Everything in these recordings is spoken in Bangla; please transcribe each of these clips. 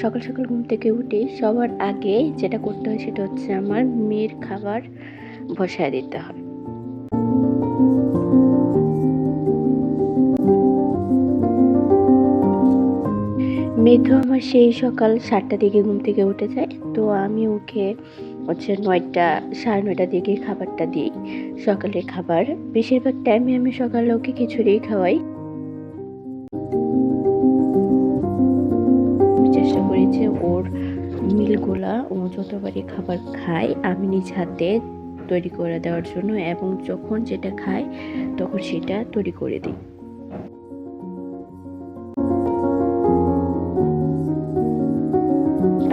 সকাল সকাল ঘুম থেকে উঠে সবার আগে যেটা করতে হয় সেটা হচ্ছে আমার মেয়ের খাবার বসায় দিতে হয়। মেয়ে তো আমার সেই সকাল 7টার দিকে ঘুম থেকে উঠে যায়। তো আমি ওকে হচ্ছে 9টা 9:30টার দিকে খাবারটা দিই। সকালের খাবার। বেশিরভাগ টাইমে আমি সকালে ওকে খিচুড়িই খাওয়াই। আমি চেষ্টা করি যে ওর মিলগুলা ও যতবারই খাবার খায় আমি নিজ হাতে তৈরি করে দেওয়ার জন্য, এবং যখন যেটা খায় তখন সেটা তৈরি করে দিই।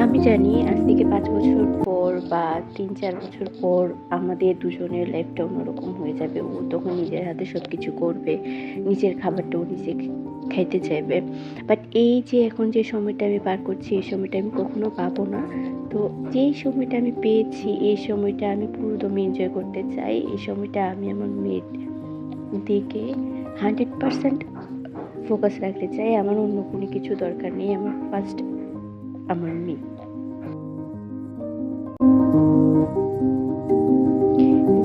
আমি জানি আজ থেকে 5 বছর পর বা 3-4 বছর পর আমাদের দুজনের লাইফটা অন্যরকম হয়ে যাবে। ও তখন নিজের হাতে সবকিছু করবে, নিজের খাবারটা ও নিজে খাইতে চাইবে। বাট এই যে এখন যে সময়টা আমি পার করছি, এই সময়টা আমি কখনো পাবো না। তো যেই সময়টা আমি পেয়েছি এই সময়টা আমি পুরোদমে এনজয় করতে চাই। এই সময়টা আমি আমার মেয়ের দিকে 100% ফোকাস রাখতে চাই। আমার অন্য কোনো কিছু দরকার নেই। আমার ফার্স্ট আমার মেয়ে।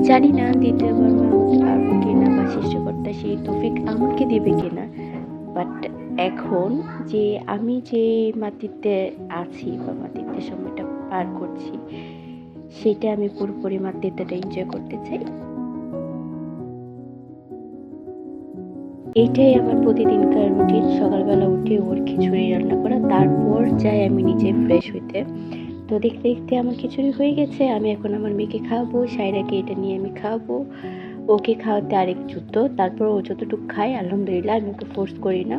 জানি না দ্বিতীয়বার মা হতে পারবো কিনা বা সৃষ্টিকর্তা সেই তৌফিক আমাকে দিবে কিনা। বাট এখন যে আমি যে মাতৃত্বে আছি বা মাতৃত্বের সময়টা পার করছি, সেটা আমি পুরোপুরি মাতৃত্বটা এনজয় করতে চাই। এইটাই আমার প্রতিদিনকার রুটিন। সকালবেলা উঠে ওর খিচুড়ি রান্না করা, তারপর যাই আমি নিজে ফ্রেশ হইতে। তো দেখতে দেখতে আমার খিচুড়ি হয়ে গেছে। আমি এখন আমার মেয়েকে খাওয়াবো, সায়রাকে এটা নিয়ে আমি খাওয়াবো। ওকে খাওয়াতে আরেক যুদ্ধ। তারপর ও যতটুকু খায় আলহামদুলিল্লাহ, আমি ওকে ফোর্স করি না।